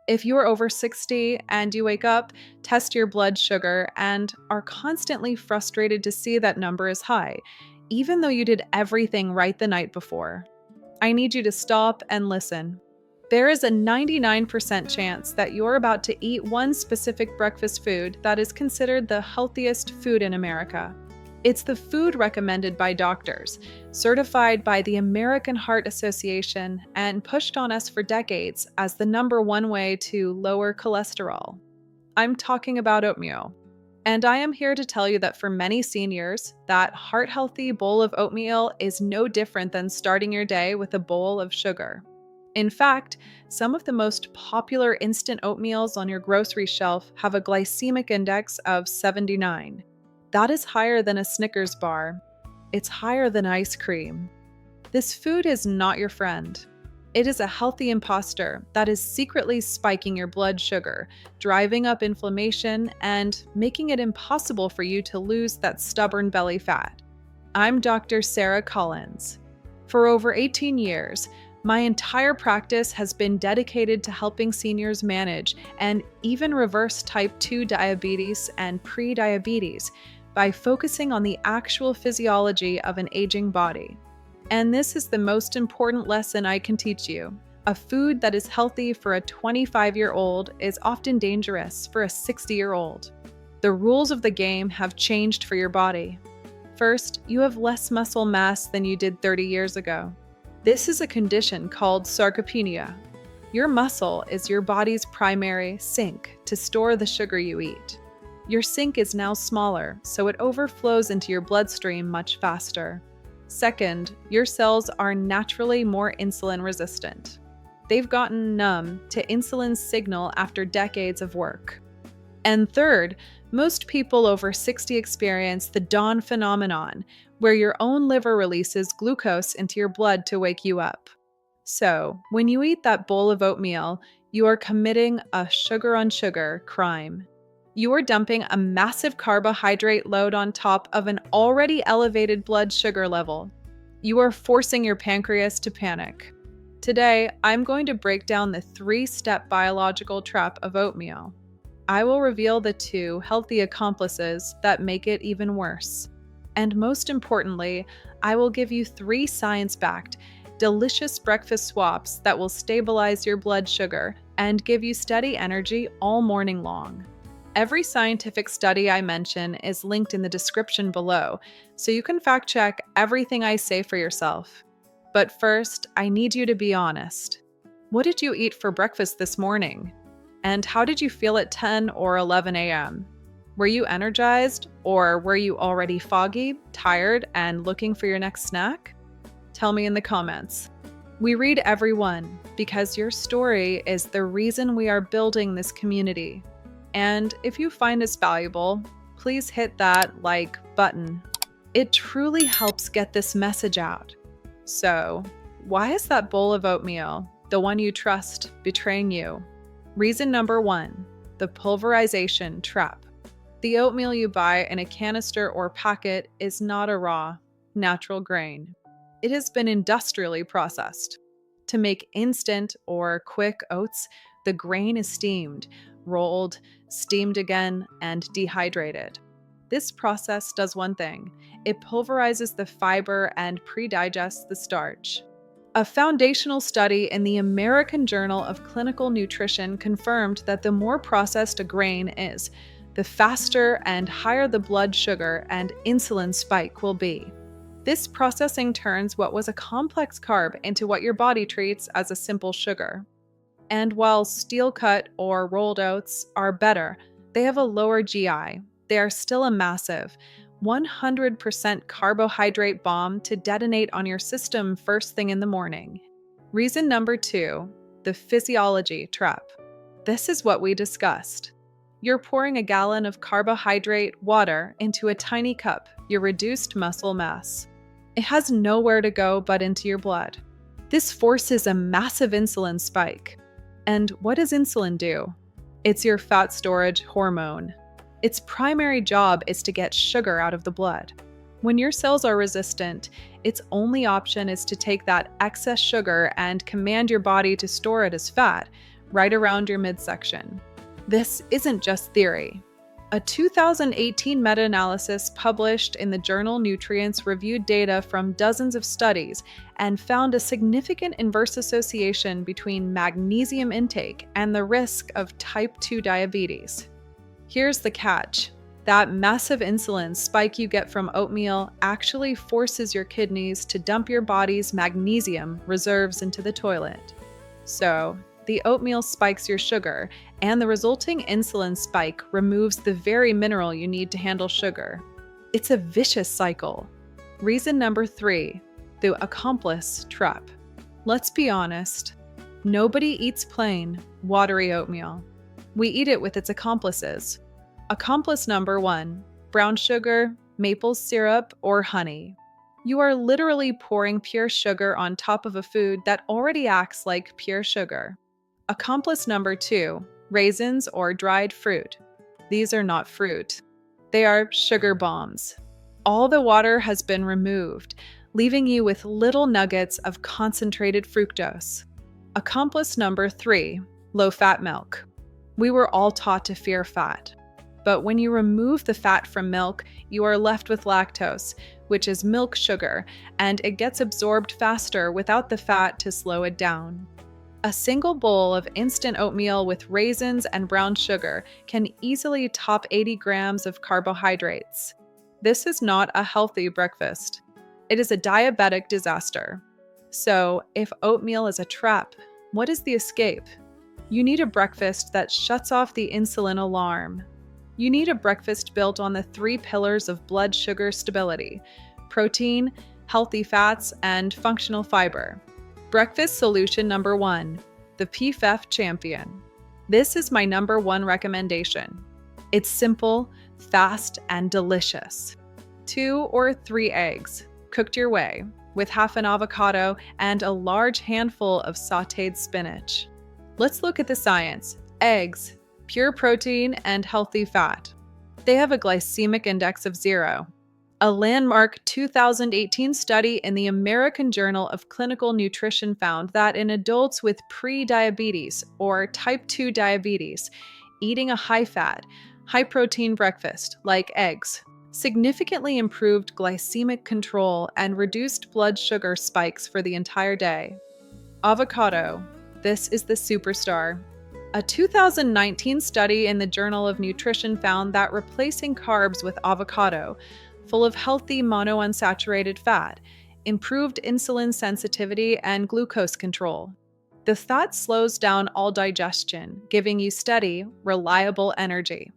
If you are over 60 and you wake up, test your blood sugar, and are constantly frustrated to see that number is high, even though you did everything right the night before, I need you to stop and listen. There is a 99% chance that you're about to eat one specific breakfast food that is considered the healthiest food in America. It's the food recommended by doctors, certified by the American Heart Association, and pushed on us for decades as the number one way to lower cholesterol. I'm talking about oatmeal. And I am here to tell you that for many seniors, that heart-healthy bowl of oatmeal is no different than starting your day with a bowl of sugar. In fact, some of the most popular instant oatmeals on your grocery shelf have a glycemic index of 79. That is higher than a Snickers bar. It's higher than ice cream. This food is not your friend. It is a healthy imposter that is secretly spiking your blood sugar, driving up inflammation, and making it impossible for you to lose that stubborn belly fat. I'm Dr. Sarah Collins. For over 18 years, my entire practice has been dedicated to helping seniors manage and even reverse type 2 diabetes and prediabetes by focusing on the actual physiology of an aging body. And this is the most important lesson I can teach you. A food that is healthy for a 25-year-old is often dangerous for a 60-year-old. The rules of the game have changed for your body. First, you have less muscle mass than you did 30 years ago. This is a condition called sarcopenia. Your muscle is your body's primary sink to store the sugar you eat. Your sink is now smaller, so it overflows into your bloodstream much faster. Second, your cells are naturally more insulin resistant. They've gotten numb to insulin's signal after decades of work. And third, most people over 60 experience the dawn phenomenon, where your own liver releases glucose into your blood to wake you up. So, when you eat that bowl of oatmeal, you are committing a sugar-on-sugar crime. You are dumping a massive carbohydrate load on top of an already elevated blood sugar level. You are forcing your pancreas to panic. Today, I'm going to break down the 3-step biological trap of oatmeal. I will reveal the 2 healthy accomplices that make it even worse. And most importantly, I will give you 3 science-backed, delicious breakfast swaps that will stabilize your blood sugar and give you steady energy all morning long. Every scientific study I mention is linked in the description below, so you can fact-check everything I say for yourself. But first, I need you to be honest. What did you eat for breakfast this morning? And how did you feel at 10 or 11 a.m.? Were you energized, or were you already foggy, tired, and looking for your next snack? Tell me in the comments. We read every one because your story is the reason we are building this community. And if you find this valuable, please hit that like button. It truly helps get this message out. So, why is that bowl of oatmeal, the one you trust, betraying you? Reason number 1, the pulverization trap. The oatmeal you buy in a canister or packet is not a raw, natural grain. It has been industrially processed. To make instant or quick oats, the grain is steamed, rolled, steamed again, and dehydrated. This process does one thing: it pulverizes the fiber and pre-digests the starch. A foundational study in the American Journal of Clinical Nutrition confirmed that the more processed a grain is, the faster and higher the blood sugar and insulin spike will be. This processing turns what was a complex carb into what your body treats as a simple sugar. And while steel-cut or rolled oats are better, they have a lower GI. They are still a massive 100% carbohydrate bomb to detonate on your system first thing in the morning. Reason number 2, the physiology trap. This is what we discussed. You're pouring a gallon of carbohydrate water into a tiny cup, your reduced muscle mass. It has nowhere to go but into your blood. This forces a massive insulin spike. And what does insulin do? It's your fat storage hormone. Its primary job is to get sugar out of the blood. When your cells are resistant, its only option is to take that excess sugar and command your body to store it as fat, right around your midsection. This isn't just theory. A 2018 meta-analysis published in the journal Nutrients reviewed data from dozens of studies and found a significant inverse association between magnesium intake and the risk of type 2 diabetes. Here's the catch. That massive insulin spike you get from oatmeal actually forces your kidneys to dump your body's magnesium reserves into the toilet. So, the oatmeal spikes your sugar, and the resulting insulin spike removes the very mineral you need to handle sugar. It's a vicious cycle. Reason number 3, the accomplice trap. Let's be honest. Nobody eats plain, watery oatmeal. We eat it with its accomplices. Accomplice number 1, brown sugar, maple syrup, or honey. You are literally pouring pure sugar on top of a food that already acts like pure sugar. Accomplice number 2, raisins or dried fruit. These are not fruit. They are sugar bombs. All the water has been removed, leaving you with little nuggets of concentrated fructose. Accomplice number 3, low-fat milk. We were all taught to fear fat. But when you remove the fat from milk, you are left with lactose, which is milk sugar, and it gets absorbed faster without the fat to slow it down. A single bowl of instant oatmeal with raisins and brown sugar can easily top 80 grams of carbohydrates. This is not a healthy breakfast. It is a diabetic disaster. So, if oatmeal is a trap, what is the escape? You need a breakfast that shuts off the insulin alarm. You need a breakfast built on the 3 pillars of blood sugar stability: protein, healthy fats, and functional fiber. Breakfast solution number 1, the PFEF champion. This is my number 1 recommendation. It's simple, fast, and delicious. 2 or 3 eggs, cooked your way, with half an avocado and a large handful of sautéed spinach. Let's look at the science. Eggs, pure protein and healthy fat. They have a glycemic index of 0. A landmark 2018 study in the American Journal of Clinical Nutrition found that in adults with prediabetes or type 2 diabetes, eating a high-fat, high-protein breakfast like eggs significantly improved glycemic control and reduced blood sugar spikes for the entire day. Avocado. This is the superstar. A 2019 study in the Journal of Nutrition found that replacing carbs with avocado, full of healthy monounsaturated fat, improved insulin sensitivity and glucose control. The fat slows down all digestion, giving you steady, reliable energy.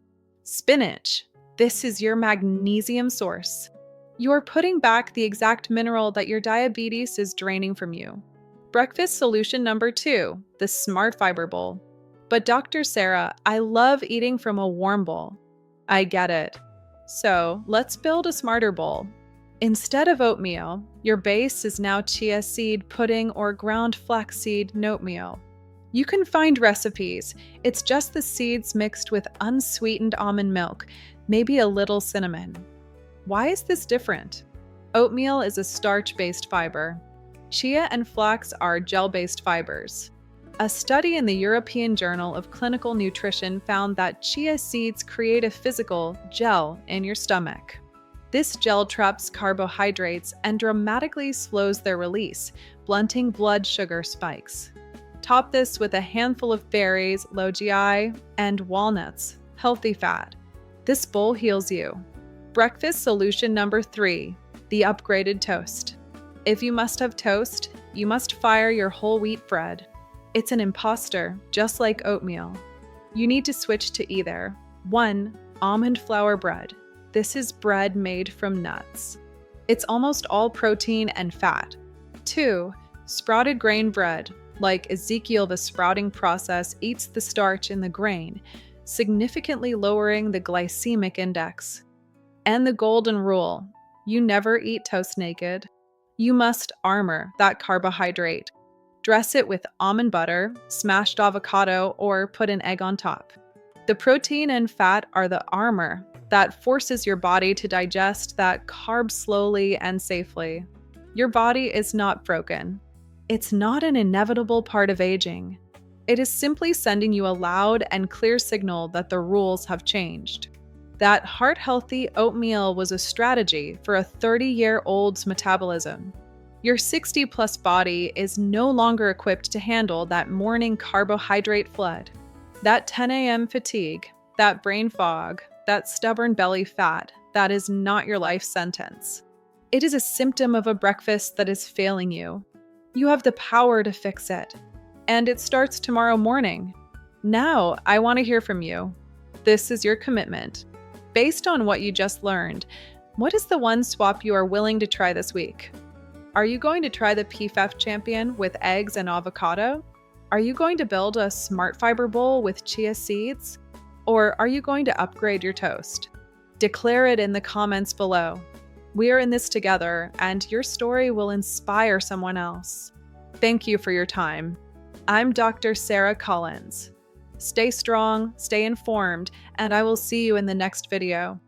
Spinach. This is your magnesium source. You're putting back the exact mineral that your diabetes is draining from you. Breakfast solution number 2, the Smart Fiber Bowl. But Dr. Sarah, I love eating from a warm bowl. I get it. So let's build a smarter bowl. Instead of oatmeal, your base is now chia seed pudding or ground flaxseed oatmeal. You can find recipes. It's just the seeds mixed with unsweetened almond milk, maybe a little cinnamon. Why is this different? Oatmeal is a starch-based fiber. Chia and flax are gel-based fibers. A study in the European Journal of Clinical Nutrition found that chia seeds create a physical gel in your stomach. This gel traps carbohydrates and dramatically slows their release, blunting blood sugar spikes. Top this with a handful of berries, low GI, and walnuts, healthy fat. This bowl heals you. Breakfast solution number 3, the upgraded toast. If you must have toast, you must fire your whole wheat bread. It's an imposter, just like oatmeal. You need to switch to either 1, almond flour bread. This is bread made from nuts. It's almost all protein and fat. 2, sprouted grain bread. Like Ezekiel, the sprouting process eats the starch in the grain, significantly lowering the glycemic index. And the golden rule: you never eat toast naked. You must armor that carbohydrate. Dress it with almond butter, smashed avocado, or put an egg on top. The protein and fat are the armor that forces your body to digest that carb slowly and safely. Your body is not broken. It's not an inevitable part of aging. It is simply sending you a loud and clear signal that the rules have changed. That heart-healthy oatmeal was a strategy for a 30-year-old's metabolism. Your 60-plus body is no longer equipped to handle that morning carbohydrate flood. That 10 a.m. fatigue, that brain fog, that stubborn belly fat, that is not your life sentence. It is a symptom of a breakfast that is failing you. You have the power to fix it. And it starts tomorrow morning. Now, I want to hear from you. This is your commitment. Based on what you just learned, what is the one swap you are willing to try this week? Are you going to try the PFAF champion with eggs and avocado? Are you going to build a smart fiber bowl with chia seeds? Or are you going to upgrade your toast? Declare it in the comments below. We are in this together, and your story will inspire someone else. Thank you for your time. I'm Dr. Sarah Collins. Stay strong, stay informed, and I will see you in the next video.